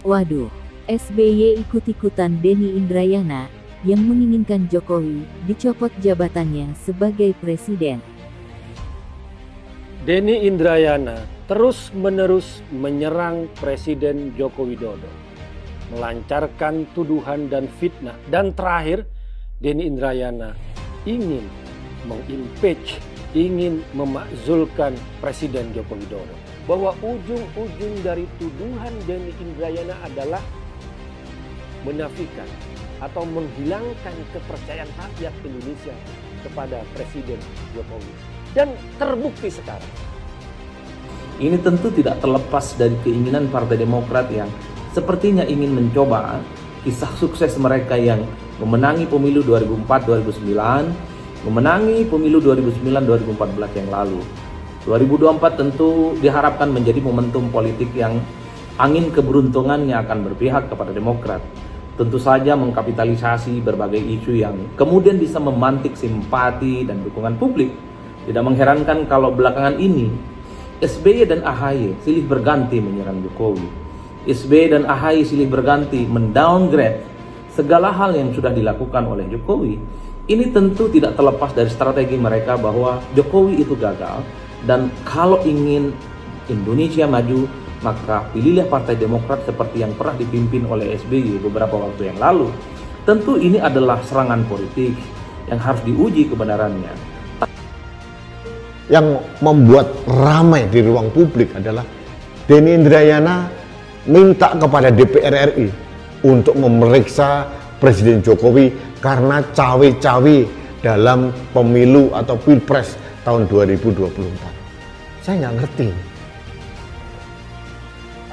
Waduh, SBY ikut-ikutan Denny Indrayana yang menginginkan Jokowi dicopot jabatannya sebagai presiden. Denny Indrayana terus-menerus menyerang Presiden Joko Widodo, melancarkan tuduhan dan fitnah, dan terakhir Denny Indrayana ingin mengimpeach, ingin memakzulkan Presiden Joko Widodo. Bahwa ujung-ujung dari tuduhan Denny Indrayana adalah menafikan atau menghilangkan kepercayaan rakyat Indonesia kepada Presiden Jokowi. Dan terbukti sekarang. Ini tentu tidak terlepas dari keinginan Partai Demokrat yang sepertinya ingin mencoba kisah sukses mereka yang memenangi pemilu 2004-2009, memenangi pemilu 2009-2014 yang lalu. 2024 tentu diharapkan menjadi momentum politik yang angin keberuntungannya akan berpihak kepada Demokrat. Tentu saja mengkapitalisasi berbagai isu yang kemudian bisa memantik simpati dan dukungan publik. Tidak mengherankan kalau belakangan ini SBY dan AHY silih berganti menyerang Jokowi. SBY dan AHY silih berganti mendowngrade segala hal yang sudah dilakukan oleh Jokowi. Ini tentu tidak terlepas dari strategi mereka bahwa Jokowi itu gagal, dan kalau ingin Indonesia maju, maka pilihlah Partai Demokrat seperti yang pernah dipimpin oleh SBY beberapa waktu yang lalu. Tentu ini adalah serangan politik yang harus diuji kebenarannya. Yang membuat ramai di ruang publik adalah Denny Indrayana minta kepada DPR RI untuk memeriksa Presiden Jokowi karena cawe-cawe dalam pemilu atau pilpres tahun 2024. Saya nggak ngerti.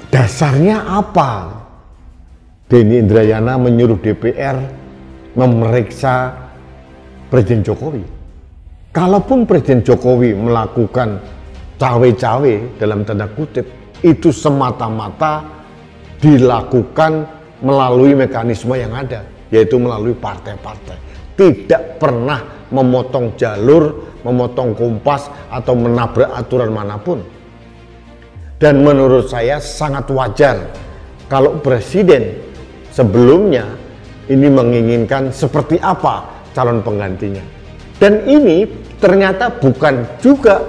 Dasarnya apa Denny Indrayana menyuruh DPR memeriksa Presiden Jokowi? Kalaupun Presiden Jokowi melakukan cawe-cawe dalam tanda kutip, itu semata-mata dilakukan melalui mekanisme yang ada, yaitu melalui partai-partai. Tidak pernah memotong jalur, memotong kompas, atau menabrak aturan manapun. Dan menurut saya sangat wajar kalau Presiden sebelumnya ini menginginkan seperti apa calon penggantinya. Dan ini ternyata bukan juga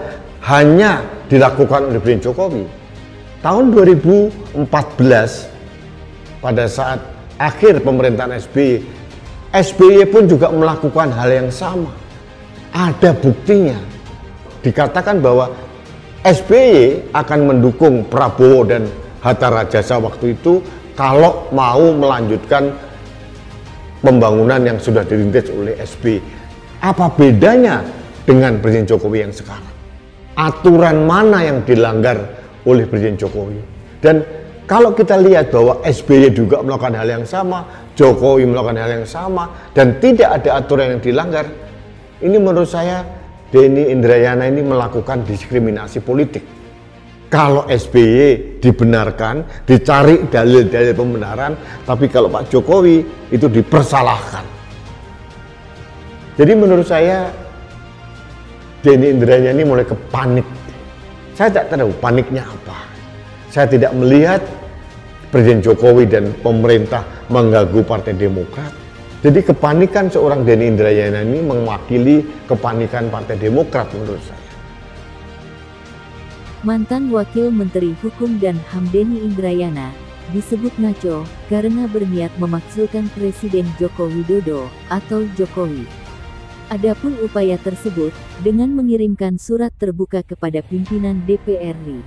hanya dilakukan oleh Presiden Jokowi. Tahun 2014 pada saat akhir pemerintahan SBY, SBY pun juga melakukan hal yang sama. Ada buktinya. Dikatakan bahwa SBY akan mendukung Prabowo dan Hatta Rajasa waktu itu kalau mau melanjutkan pembangunan yang sudah dirintis oleh SBY. Apa bedanya dengan Presiden Jokowi yang sekarang? Aturan mana yang dilanggar oleh Presiden Jokowi? Dan kalau kita lihat bahwa SBY juga melakukan hal yang sama, Jokowi melakukan hal yang sama, dan tidak ada aturan yang dilanggar, ini menurut saya Denny Indrayana ini melakukan diskriminasi politik. Kalau SBY dibenarkan, dicari dalil-dalil pembenaran, tapi kalau Pak Jokowi itu dipersalahkan. Jadi menurut saya Denny Indrayana ini mulai kepanik. Saya tak tahu paniknya apa. Saya tidak melihat Presiden Jokowi dan pemerintah mengganggu Partai Demokrat. Jadi kepanikan seorang Denny Indrayana ini mewakili kepanikan Partai Demokrat menurut saya. Mantan Wakil Menteri Hukum dan HAM Denny Indrayana disebut ngaco karena berniat memakzulkan Presiden Joko Widodo atau Jokowi. Adapun upaya tersebut dengan mengirimkan surat terbuka kepada pimpinan DPR RI.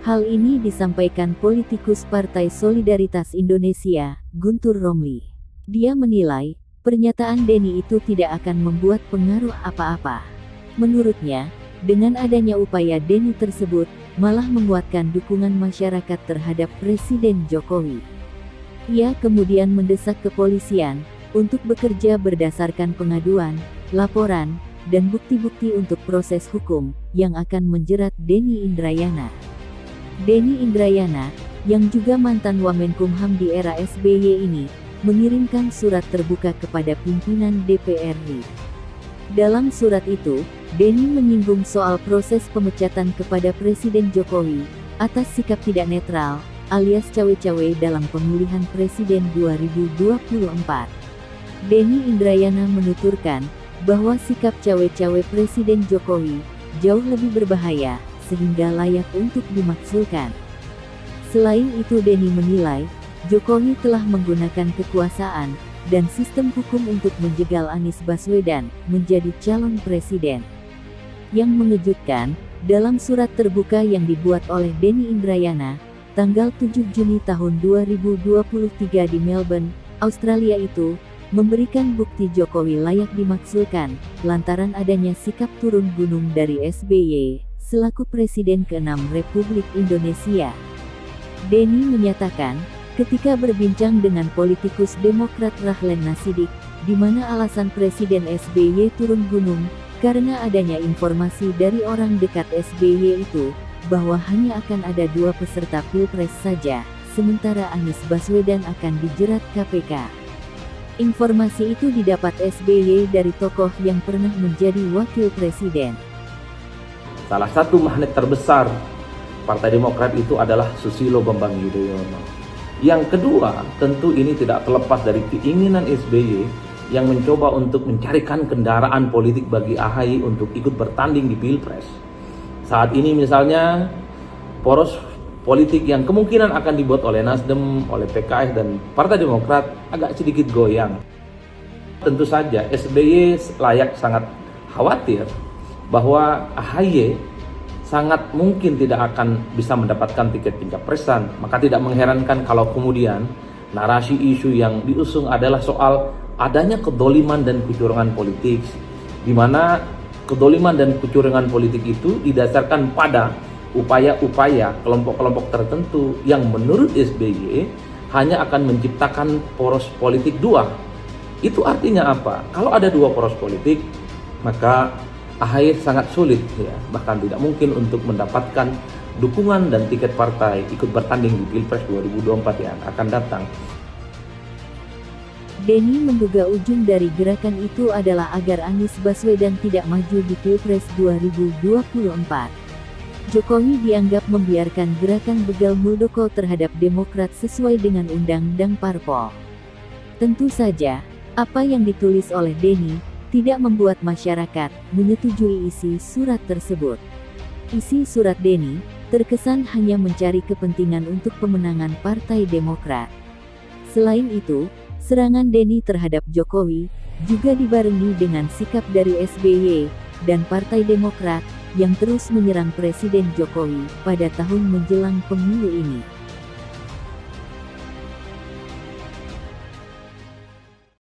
Hal ini disampaikan politikus Partai Solidaritas Indonesia, Guntur Romli. Dia menilai, pernyataan Denny itu tidak akan membuat pengaruh apa-apa. Menurutnya, dengan adanya upaya Denny tersebut, malah menguatkan dukungan masyarakat terhadap Presiden Jokowi. Ia kemudian mendesak kepolisian untuk bekerja berdasarkan pengaduan, laporan, dan bukti-bukti untuk proses hukum yang akan menjerat Denny Indrayana. Denny Indrayana, yang juga mantan Wamenkumham di era SBY ini, mengirimkan surat terbuka kepada pimpinan DPR RI. Dalam surat itu, Denny menyinggung soal proses pemecatan kepada Presiden Jokowi atas sikap tidak netral alias cawe-cawe dalam pemilihan presiden 2024. Denny Indrayana menuturkan bahwa sikap cawe-cawe Presiden Jokowi jauh lebih berbahaya sehingga layak untuk dimakzulkan. Selain itu, Denny menilai Jokowi telah menggunakan kekuasaan dan sistem hukum untuk menjegal Anies Baswedan menjadi calon presiden. Yang mengejutkan, dalam surat terbuka yang dibuat oleh Denny Indrayana, tanggal 7 Juni tahun 2023 di Melbourne, Australia itu, memberikan bukti Jokowi layak dimakzulkan, lantaran adanya sikap turun gunung dari SBY, selaku Presiden ke-6 Republik Indonesia. Denny menyatakan, ketika berbincang dengan politikus Demokrat Rahlan Nasidik, di mana alasan Presiden SBY turun gunung, karena adanya informasi dari orang dekat SBY itu, bahwa hanya akan ada 2 peserta Pilpres saja, sementara Anies Baswedan akan dijerat KPK. Informasi itu didapat SBY dari tokoh yang pernah menjadi wakil presiden. Salah satu magnet terbesar Partai Demokrat itu adalah Susilo Bambang Yudhoyono. Yang kedua, tentu ini tidak terlepas dari keinginan SBY yang mencoba untuk mencarikan kendaraan politik bagi AHY untuk ikut bertanding di Pilpres. Saat ini misalnya, poros politik yang kemungkinan akan dibuat oleh Nasdem, oleh PKS, dan Partai Demokrat agak sedikit goyang. Tentu saja SBY sangat khawatir bahwa AHY sangat mungkin tidak akan bisa mendapatkan tiket pencapresan. Maka tidak mengherankan kalau kemudian narasi isu yang diusung adalah soal adanya kedoliman dan kecurangan politik, di mana kedoliman dan kecurangan politik itu didasarkan pada upaya-upaya kelompok-kelompok tertentu yang menurut SBY hanya akan menciptakan poros politik 2. Itu artinya apa? Kalau ada 2 poros politik, maka AHY sangat sulit, ya, bahkan tidak mungkin untuk mendapatkan dukungan dan tiket partai ikut bertanding di Pilpres 2024 yang akan datang. Denny menduga ujung dari gerakan itu adalah agar Anies Baswedan tidak maju di Pilpres 2024. Jokowi dianggap membiarkan gerakan begal Muldoko terhadap Demokrat sesuai dengan Undang-Undang Parpol. Tentu saja, apa yang ditulis oleh Denny tidak membuat masyarakat menyetujui isi surat tersebut. Isi surat Denny terkesan hanya mencari kepentingan untuk pemenangan Partai Demokrat. Selain itu, serangan Denny terhadap Jokowi juga dibarengi dengan sikap dari SBY dan Partai Demokrat yang terus menyerang Presiden Jokowi pada tahun menjelang pemilu ini.